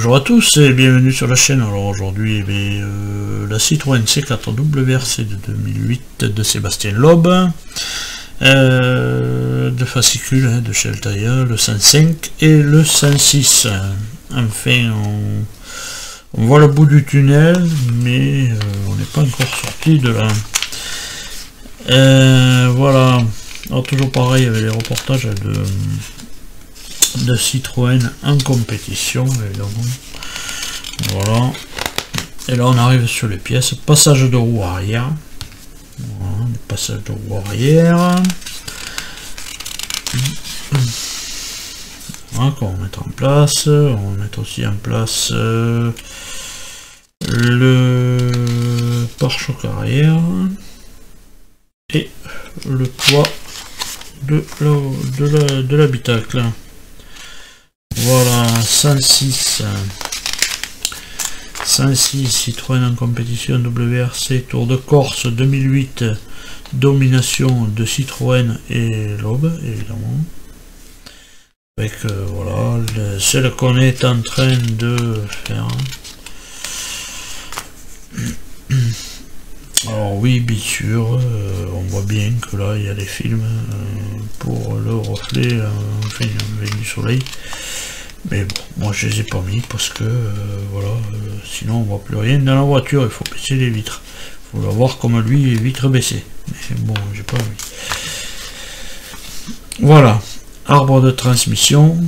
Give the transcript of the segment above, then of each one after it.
Bonjour à tous et bienvenue sur la chaîne. Alors aujourd'hui, la Citroën C4 WRC de 2008 de Sébastien Loeb, de fascicules de chez Altaïa, le 105 et le 106. Enfin, on voit le bout du tunnel, mais on n'est pas encore sorti de là. Voilà. Alors toujours pareil avec les reportages de Citroën en compétition, évidemment. Voilà. Et là on arrive sur les pièces. Passage de roue arrière. Voilà, le passage de roue arrière. Voilà, qu'on va mettre en place. On va mettre aussi en place le pare-choc arrière et le toit de l'habitacle. Voilà, 106 Citroën en compétition WRC Tour de Corse 2008, domination de Citroën et Loeb, évidemment. Avec voilà, celle qu'on est en train de faire. Alors oui, bien sûr, on voit bien que là il y a les films pour le reflet, enfin du soleil. Mais bon, moi je les ai pas mis parce que voilà, sinon on voit plus rien dans la voiture. Il faut baisser les vitres. Il faut l'avoir comme lui, les vitres baissées. Mais bon, j'ai pas envie. Voilà, arbre de transmission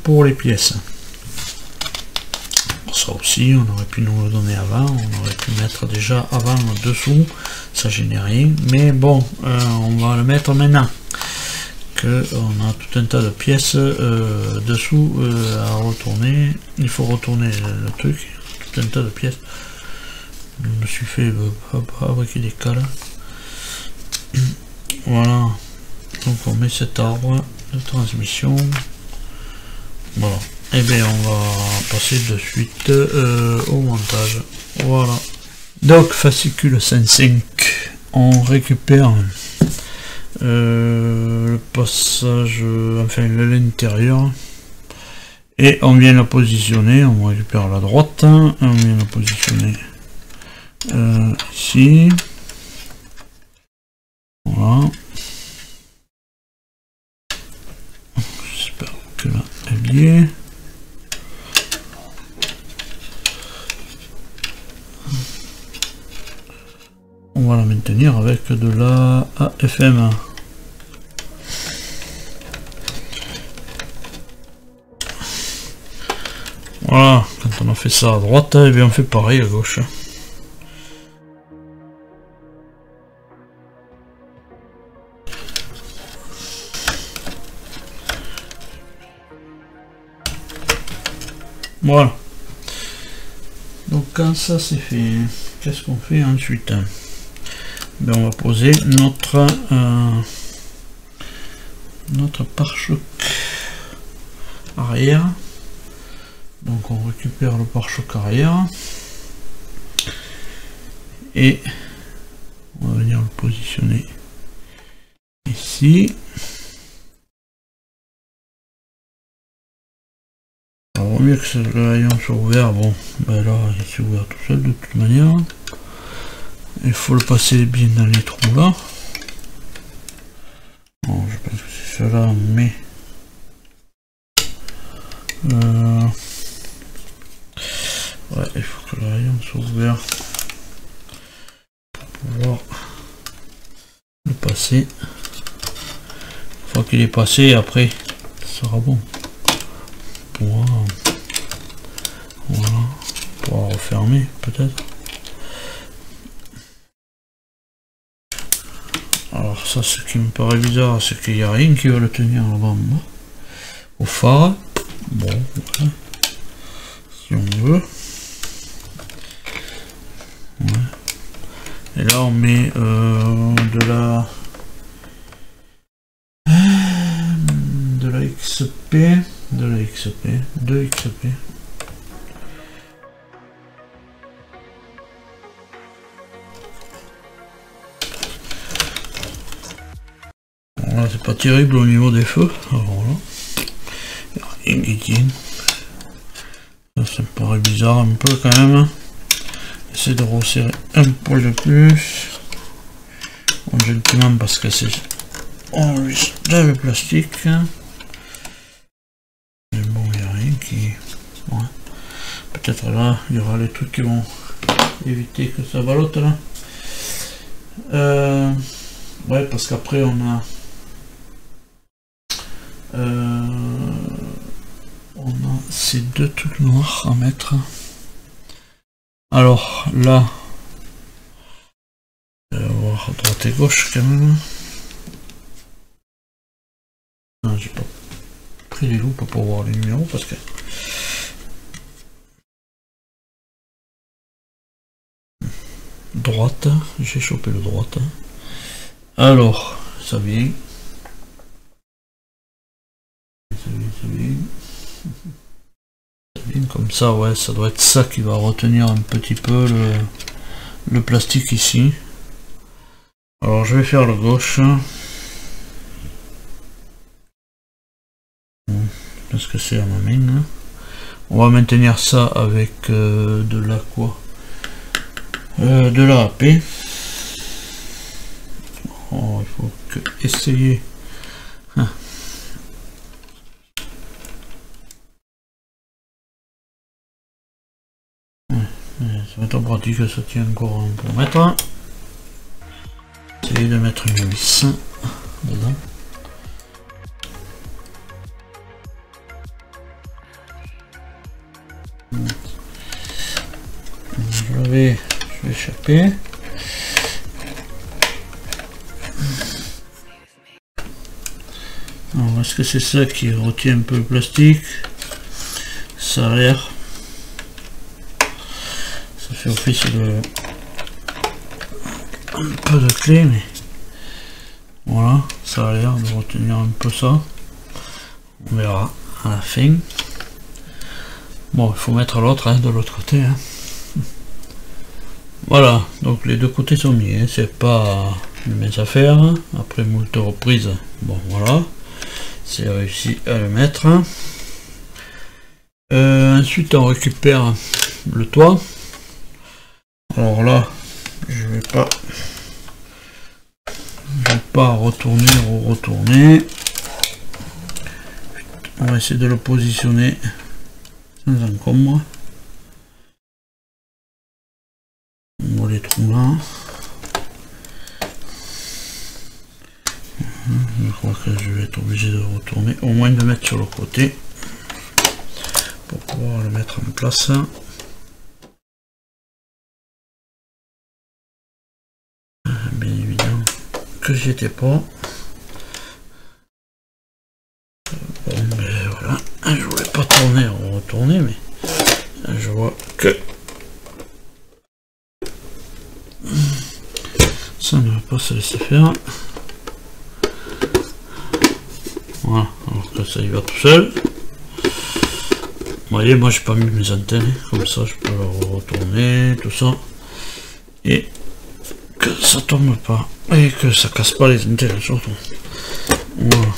pour les pièces. Ça aussi, on aurait pu nous le donner avant, on aurait pu mettre déjà avant dessous, ça gênait rien, mais bon, on va le mettre maintenant, que on a tout un tas de pièces dessous à retourner. Il faut retourner le truc, tout un tas de pièces. Je me suis fait fabriquer des cales. Voilà, donc on met cet arbre de transmission, voilà. Et bien on va passer de suite au montage. Voilà. Donc fascicule 105, on récupère le passage, enfin l'intérieur, et on vient le positionner. On récupère la droite, on vient le positionner ici. Voilà. J'espère que là elle y est. On va la maintenir avec de la AFM. Voilà, quand on a fait ça à droite, et bien on fait pareil à gauche. Voilà. Donc quand ça c'est fait, qu'est-ce qu'on fait ensuite? Ben, on va poser notre pare-choc arrière. Donc on récupère le pare-choc arrière et on va venir le positionner ici. Alors vaut mieux que le rayon soit ouvert. Bon, ben là il s'est ouvert tout seul de toute manière. Il faut le passer bien dans les trous là. Bon, je pense que c'est cela, mais ouais, il faut que le rayon soit ouvert pour pouvoir le passer. Une fois qu'il est passé, après, ça sera bon. Voilà, on pourra refermer peut-être. Alors ça, ce qui me paraît bizarre, c'est qu'il n'y a rien qui va le tenir là-bas au phare. Bon, voilà. Si on veut. Ouais. Et là on met de la XP, de XP. Voilà, c'est pas terrible au niveau des feux. Alors voilà. Il n'y a rien qui tient. Ça Ça me paraît bizarre un peu quand même. Essayer de resserrer un poil de plus. Bon, gentiment parce que c'est juste le plastique. Mais bon, il n'y a rien qui... Ouais. Peut-être là, il y aura les trucs qui vont éviter que ça ballotte là. Ouais, parce qu'après on a ces deux trucs noirs à mettre. Alors là, on va voir droite et gauche quand même. Non, j'ai pas pris les loupes pour voir les numéros parce que droite, j'ai chopé le droite. Alors, ça vient. Ça vient comme ça, ouais, ça doit être ça qui va retenir un petit peu le plastique ici. Alors je vais faire le gauche. Parce que c'est à ma main. On va maintenir ça avec de la quoi, de la AP. Oh, il faut que essayer. Ah. Ça va être pratique, ça tient encore un peu mettre. Essayer de mettre une vis dedans. Je vais échapper. Alors, est-ce que c'est ça qui retient un peu le plastique? Ça a l'air. Ça fait office de un peu de clé, mais voilà, ça a l'air de retenir un peu ça. On verra à la fin. Bon, il faut mettre l'autre de l'autre côté. Hein. Voilà, donc les deux côtés sont mis. Hein. C'est pas une mince affaire. Après moult reprises, bon voilà, c'est réussi à le mettre. Ensuite, on récupère le toit. Alors là, je vais pas retourner ou retourner. On va essayer de le positionner sans encombre. On voit les trous là. Je crois que je vais être obligé de retourner, au moins de mettre sur le côté pour pouvoir le mettre en place. Bien évidemment que j'y étais pas. Bon ben voilà, je voulais pas tourner ou retourner, mais je vois que ça ne va pas se laisser faire. Voilà, alors que ça y va tout seul. Vous voyez, moi j'ai pas mis mes antennes, comme ça je peux le retourner, tout ça. Et que ça tombe pas. Et que ça casse pas les antennes surtout. Voilà.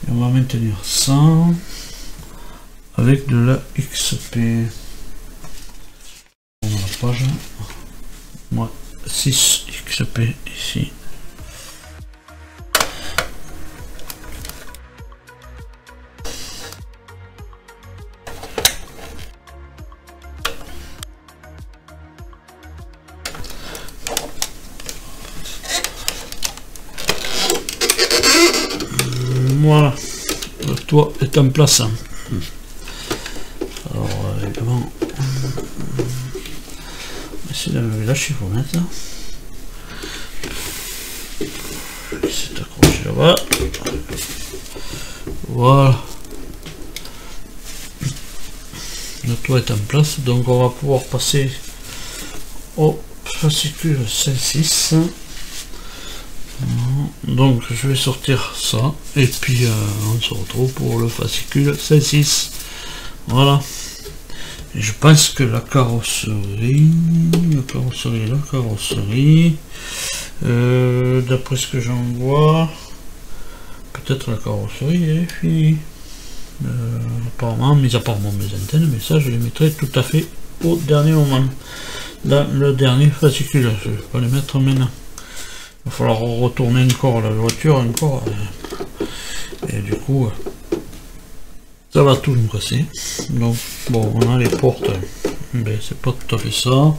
Et on va maintenir ça avec de la XP. On a la page. Moi 6 XP ici. Voilà, le toit est en place. Alors évidemment, on va essayer d'enlever la chiffonnette. C'est accroché là-bas. Voilà. Le toit est en place, donc on va pouvoir passer au fascicule 5-6. donc je vais sortir ça et puis on se retrouve pour le fascicule 5-6. Voilà. Et je pense que la carrosserie, d'après ce que j'en vois, peut-être la carrosserie est finie. Apparemment, mis à part mes antennes, mais ça je les mettrai tout à fait au dernier moment. Dans le dernier fascicule, je vais pas les mettre maintenant. Il va falloir retourner encore la voiture encore. Et du coup, ça va tout nous casser. Donc bon, on a les portes, mais c'est pas tout à fait ça.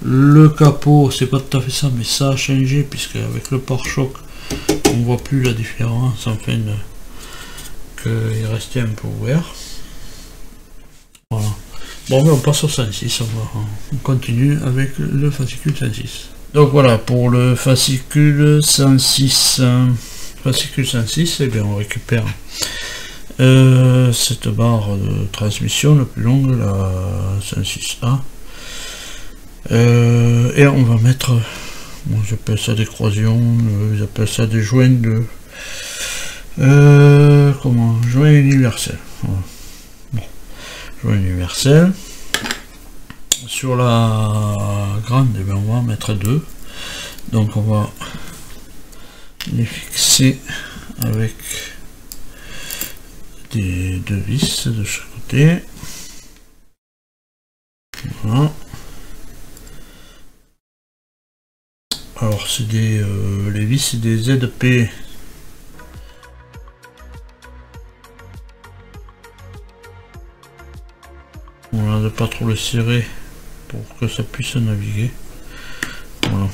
Le capot, c'est pas tout à fait ça, mais ça a changé puisque avec le pare-choc, on voit plus la différence en fin de qu'il restait un peu ouvert. Voilà. Bon, mais on passe au 106, on continue avec le fascicule 106. Donc voilà, pour le fascicule 106, et bien on récupère cette barre de transmission la plus longue, la 106A, et on va mettre, bon, j'appelle ça des croisillons, j'appelle ça des joints de joint universel. Voilà. Bon, joint universel. Sur la grande, eh bien, on va en mettre 2. Donc on va les fixer avec des 2 vis de chaque côté. Voilà. Alors c'est des les vis, c'est des ZP. Voilà, de pas trop le serrer pour que ça puisse naviguer. Voilà.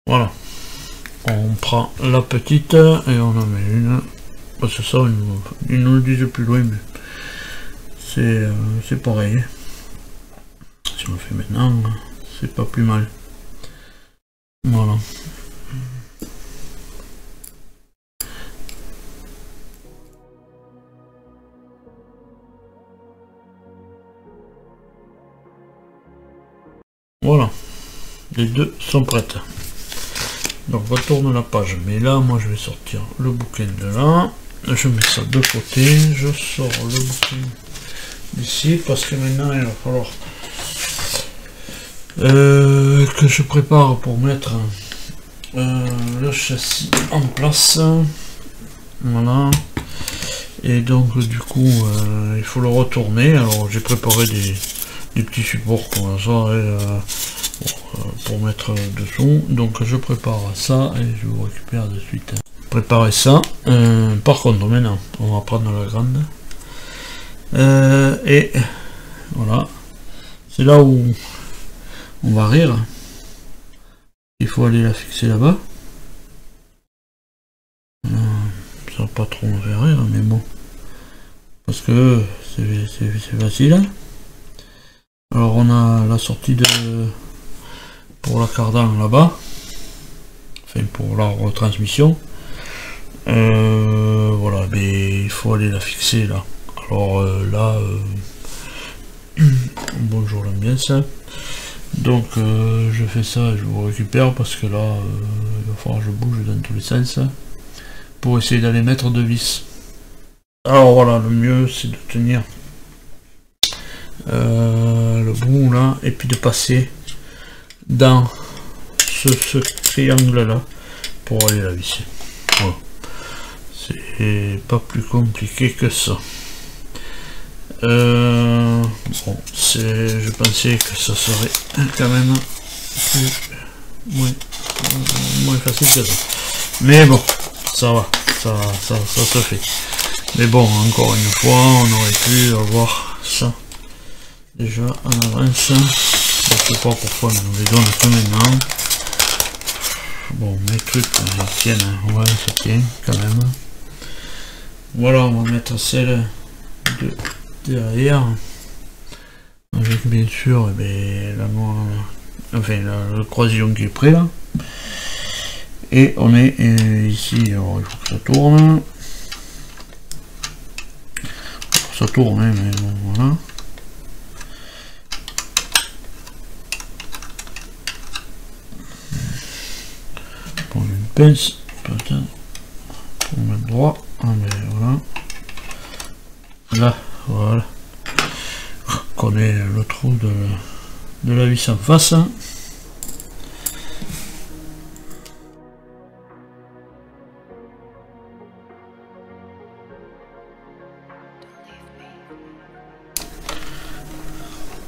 Voilà. On prend la petite et on en met une. Parce que ça, ils nous le disent plus loin, mais c'est pareil. Si on le fait maintenant, c'est pas plus mal. Voilà. Voilà, les deux sont prêtes. Donc on retourne la page, mais là moi je vais sortir le bouquin de là, je mets ça de côté, je sors le bouquin d'ici parce que maintenant il va falloir que je prépare pour mettre le châssis en place. Voilà, et donc du coup il faut le retourner. Alors j'ai préparé des petits supports comme ça pour mettre dessous, donc je prépare ça et je vous récupère de suite. Préparer ça. Par contre maintenant on va prendre la grande et voilà, c'est là où on va rire. Il faut aller la fixer là-bas. Ça va pas trop me faire rire, mais bon, parce que c'est facile, hein. Alors on a la sortie pour la cardan là-bas, enfin pour la retransmission. Voilà, mais il faut aller la fixer là. Alors là, bonjour l'ambiance. Donc je fais ça, je vous récupère parce que là, il va falloir que je bouge dans tous les sens pour essayer d'aller mettre 2 vis. Alors voilà, le mieux c'est de tenir le bout là et puis de passer dans ce triangle là pour aller la visser. Voilà, c'est pas plus compliqué que ça. Bon, je pensais que ça serait quand même moins facile que ça, mais bon, ça va, ça se fait. Mais bon, encore une fois, on aurait pu avoir ça déjà en avance. Je sais pas pourquoi ils nous les donnent que maintenant. Bon, mes trucs ils tiennent, hein. Ouais, ça tient quand même. Voilà, on va mettre celle de derrière, avec bien sûr le croisillon qui est prêt là. Et on est ici, alors il faut que ça tourne. Ça tourne, hein, mais bon, voilà. pince, peut-être, pour mettre droit. Allez, voilà. Là, voilà. Coller le trou de la vis en face.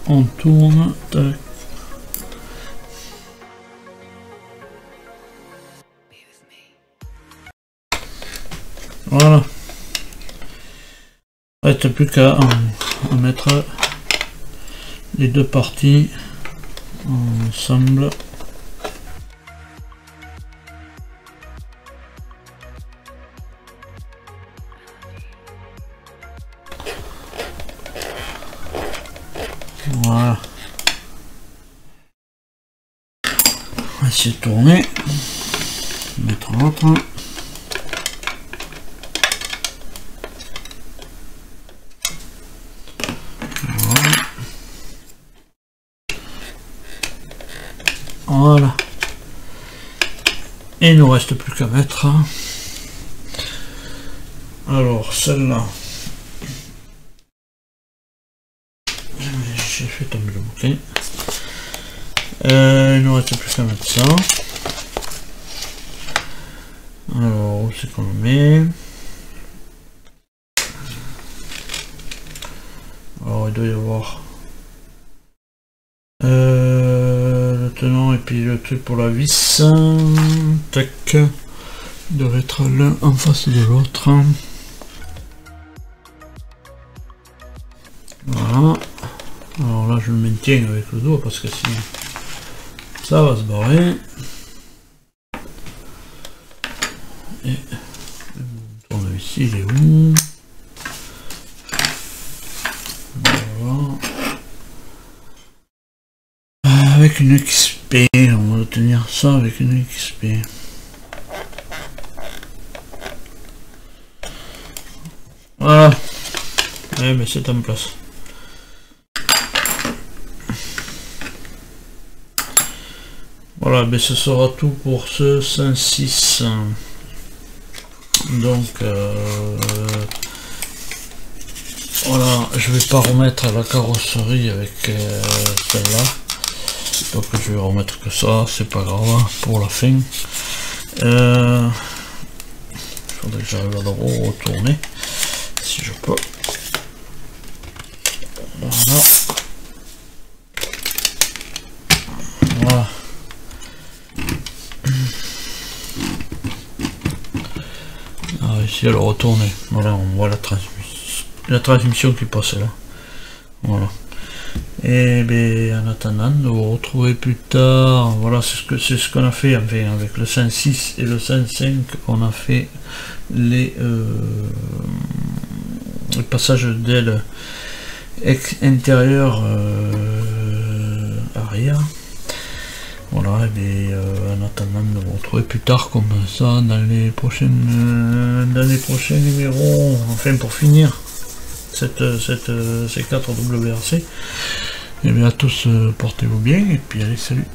On tourne, tac. Voilà. Il ne reste plus qu'à mettre les deux parties ensemble. Voilà. On va essayer de tourner. Mettre l'autre. Voilà. Et il ne nous reste plus qu'à mettre. Alors celle-là. J'ai fait tomber le bouquet. Il ne nous reste plus qu'à mettre ça. Alors où c'est qu'on le met? Alors il doit y avoir le tenant et puis le truc pour la vis. Tac. Il devrait être l'un en face de l'autre. Voilà. Alors là je le maintiens avec le doigt parce que sinon ça va se barrer. Et le tournevis il est où? Voilà. Avec une XP, on va tenir ça avec une XP. Voilà. Ouais, mais c'est en place. Voilà, mais ce sera tout pour ce 5-6. Donc voilà, je vais pas remettre la carrosserie avec celle-là. Donc je vais remettre que ça, c'est pas grave pour la fin. Il faudrait que j'arrive à le retourner si je peux. Voilà. Voilà. Ah, ici elle a retourné. Voilà, on voit la transmission qui passe là. Voilà. Et bien en attendant de vous retrouver plus tard, voilà, c'est ce qu'on a fait enfin, avec le 5.6 et le 5.5. On a fait les passages d'aile intérieur arrière. Voilà, et bien en attendant de vous retrouver plus tard comme ça dans les prochains numéros, enfin pour finir ces 4 WRC. Et bien à tous, portez-vous bien et puis allez, salut.